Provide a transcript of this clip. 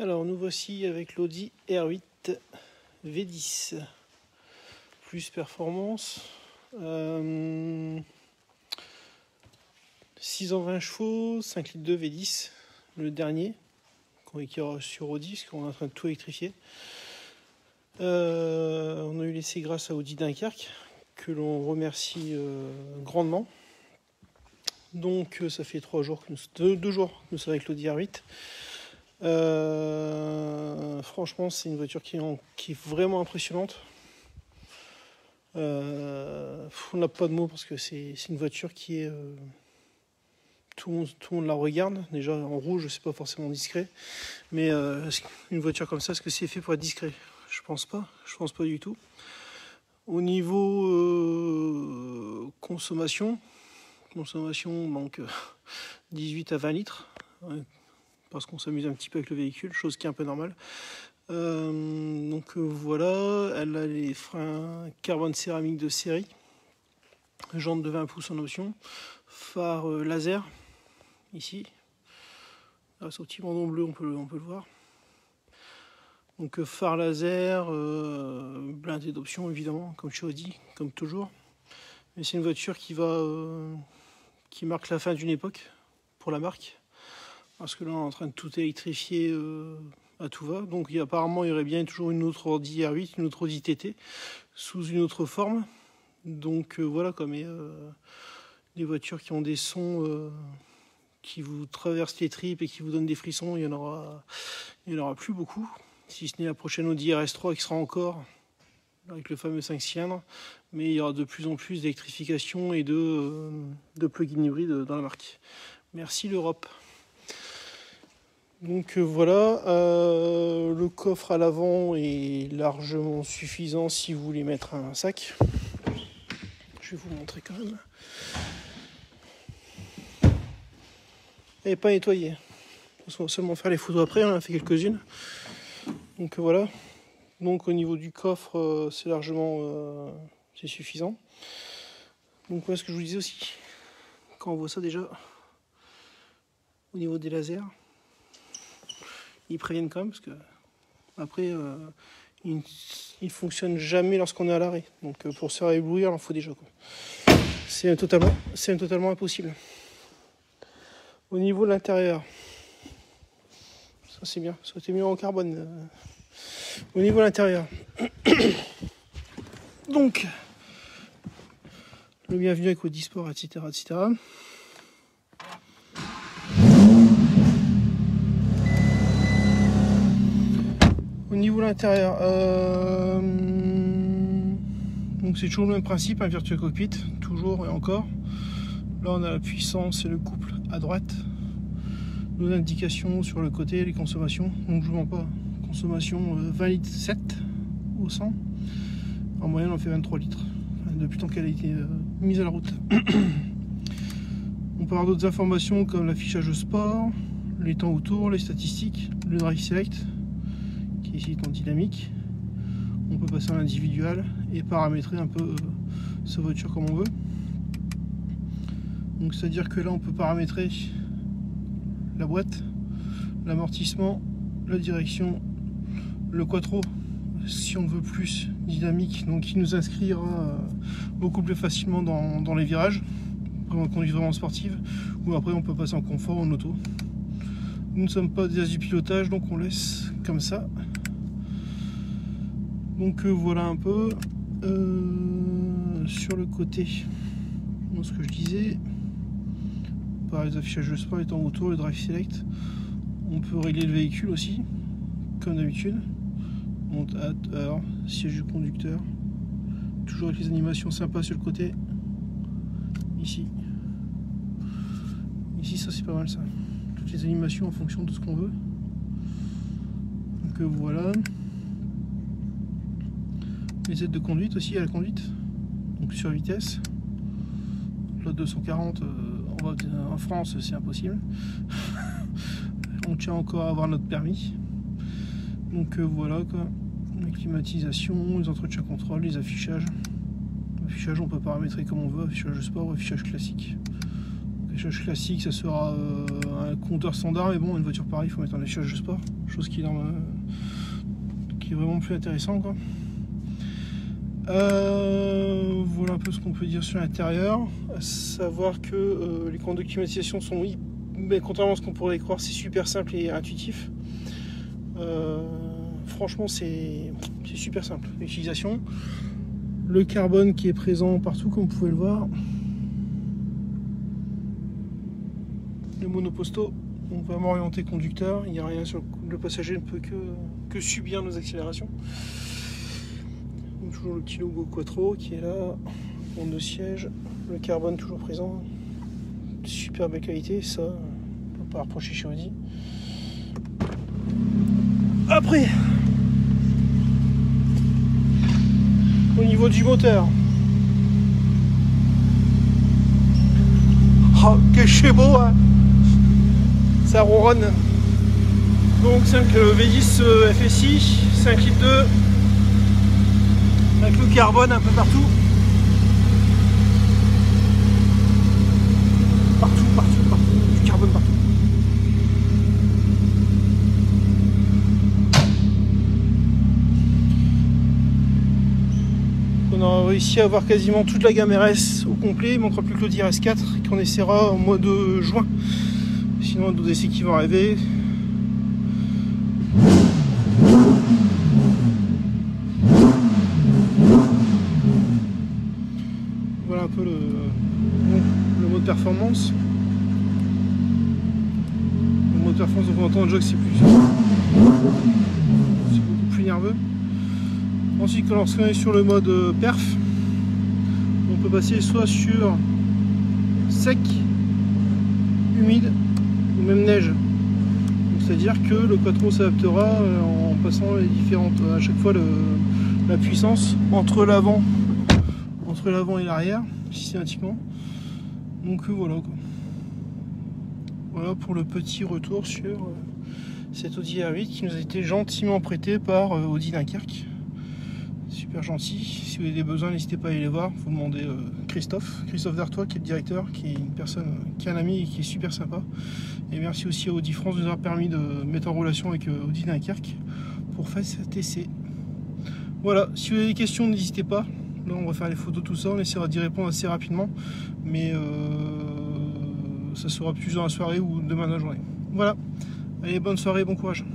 Alors nous voici avec l'Audi R8 V10 plus performance, 620 chevaux, 5 litres de V10, le dernier qui aura sur Audi parce qu'on est en train de tout électrifier. On a eu l'essai grâce à Audi Dunkerque que l'on remercie grandement. Donc ça fait 2 jours que nous sommes avec l'Audi R8. Franchement c'est une voiture qui est vraiment impressionnante. On n'a pas de mots parce que c'est une voiture qui est tout le monde la regarde. Déjà en rouge c'est pas forcément discret, mais une voiture comme ça, est-ce que c'est fait pour être discret? Je pense pas du tout. Au niveau consommation donc 18 à 20 litres parce qu'on s'amuse un petit peu avec le véhicule, chose qui est un peu normale. Voilà, elle a les freins carbone céramique de série, jantes de 20 pouces en option, phare laser ici, grâce au petit bandeau bleu on peut le voir. Donc phare laser, blindé d'options évidemment, comme chez Audi, comme toujours. Mais c'est une voiture qui marque la fin d'une époque pour la marque, parce que là on est en train de tout électrifier à tout va. Donc apparemment il y aurait bien toujours une autre Audi R8, une autre Audi TT, sous une autre forme. Donc voilà quoi, mais des voitures qui ont des sons qui vous traversent les tripes et qui vous donnent des frissons, il y en aura plus beaucoup. Si ce n'est la prochaine Audi RS3 qui sera encore avec le fameux 5 cylindres, mais il y aura de plus en plus d'électrification et de plug-in hybride dans la marque. Merci l'Europe. Donc voilà, le coffre à l'avant est largement suffisant si vous voulez mettre un sac. Je vais vous montrer quand même. Elle n'est pas nettoyée. On va seulement faire les photos après, on en a fait quelques-unes. Donc voilà. Donc au niveau du coffre, c'est largement c'est suffisant. Donc voilà ce que je vous disais aussi. Quand on voit ça déjà, au niveau des lasers, ils préviennent quand même parce que après ils ne fonctionnent jamais lorsqu'on est à l'arrêt. Donc pour se faire éblouir, il en faut déjà quoi. C'est totalement impossible. Au niveau de l'intérieur, ça c'est bien, ça a été mis en carbone. Au niveau de l'intérieur, donc le bienvenu avec Audi Sport, etc. Au niveau de l'intérieur, donc c'est toujours le même principe, un virtual cockpit, toujours et encore. Là on a la puissance et le couple à droite, nos indications sur le côté, les consommations, donc je ne mens pas, consommation 20 litres 7 au 100, en moyenne on fait 23 litres, depuis le temps qu'elle a été mise à la route. On peut avoir d'autres informations comme l'affichage sport, les temps autour, les statistiques, le drive select, qui ici est en dynamique. On peut passer en individuel et paramétrer un peu sa voiture comme on veut. Donc c'est à dire que là on peut paramétrer la boîte, l'amortissement, la direction, le quattro si on veut plus dynamique, donc qui nous inscrira beaucoup plus facilement dans les virages, en conduite vraiment sportive, ou après on peut passer en confort, en auto. Nous ne sommes pas des as du pilotage, donc on laisse comme ça. Donc voilà un peu sur le côté, ce que je disais, par les affichages de sport, les temps autour, le drive select. On peut régler le véhicule aussi, comme d'habitude. Monte, heure, siège du conducteur. Toujours avec les animations sympas sur le côté. Ici, ça c'est pas mal ça. Toutes les animations en fonction de ce qu'on veut. Donc voilà. Les aides de conduite aussi à la conduite. Donc sur vitesse. Là 240 en France c'est impossible. On tient encore à avoir notre permis. Donc voilà quoi. Les climatisations, les entretiens contrôle, les affichages. L'affichage on peut paramétrer comme on veut, affichage sport ou affichage classique. Donc Léchage classique, ça sera un compteur standard, mais bon, une voiture pareille, il faut mettre un léchage de sport, chose qui est vraiment plus intéressant, quoi. Voilà un peu ce qu'on peut dire sur l'intérieur. À savoir que les commandes de climatisation sont, mais contrairement à ce qu'on pourrait croire, c'est super simple et intuitif. Franchement, c'est super simple l'utilisation. Le carbone qui est présent partout, comme vous pouvez le voir. Le monoposto, on va m'orienter conducteur. Il n'y a rien sur le passager, ne peut que subir nos accélérations. Donc, toujours le petit logo Quattro qui est là. On de siège, le carbone toujours présent. Super belle qualité, ça, on ne peut pas reprocher chez Audi. Après, au niveau du moteur, oh, que c'est beau, hein, ça ronronne. Donc 5 V10 FSI, 5 litres 2, avec le carbone un peu partout. Partout, du carbone partout. On a réussi à avoir quasiment toute la gamme RS au complet. Il ne manquera plus que l'Audi RS4 qu'on essaiera au mois de juin. Sinon, d'autres essais qui vont arriver. Voilà un peu le mode performance. Le mode performance, donc on entend déjà que c'est beaucoup plus nerveux. Ensuite, lorsqu'on est sur le mode perf, on peut passer soit sur sec, humide ou même neige. C'est-à-dire que le Quattro s'adaptera en passant les différentes, à chaque fois la puissance entre l'avant et l'arrière systématiquement. Donc voilà quoi. Voilà pour le petit retour sur cette Audi R8 qui nous a été gentiment prêté par Audi Dunkerque. Super gentil. Si vous avez des besoins, n'hésitez pas à aller les voir. Vous demandez Christophe Dartois, qui est le directeur, qui est une personne, qui est un ami et qui est super sympa. Et merci aussi à Audi France de nous avoir permis de mettre en relation avec Audi Dunkerque pour faire cet essai. Voilà, si vous avez des questions, n'hésitez pas. Là, on va faire les photos, tout ça. On essaiera d'y répondre assez rapidement. Mais ça sera plus dans la soirée ou demain dans la journée. Voilà. Allez, bonne soirée, bon courage.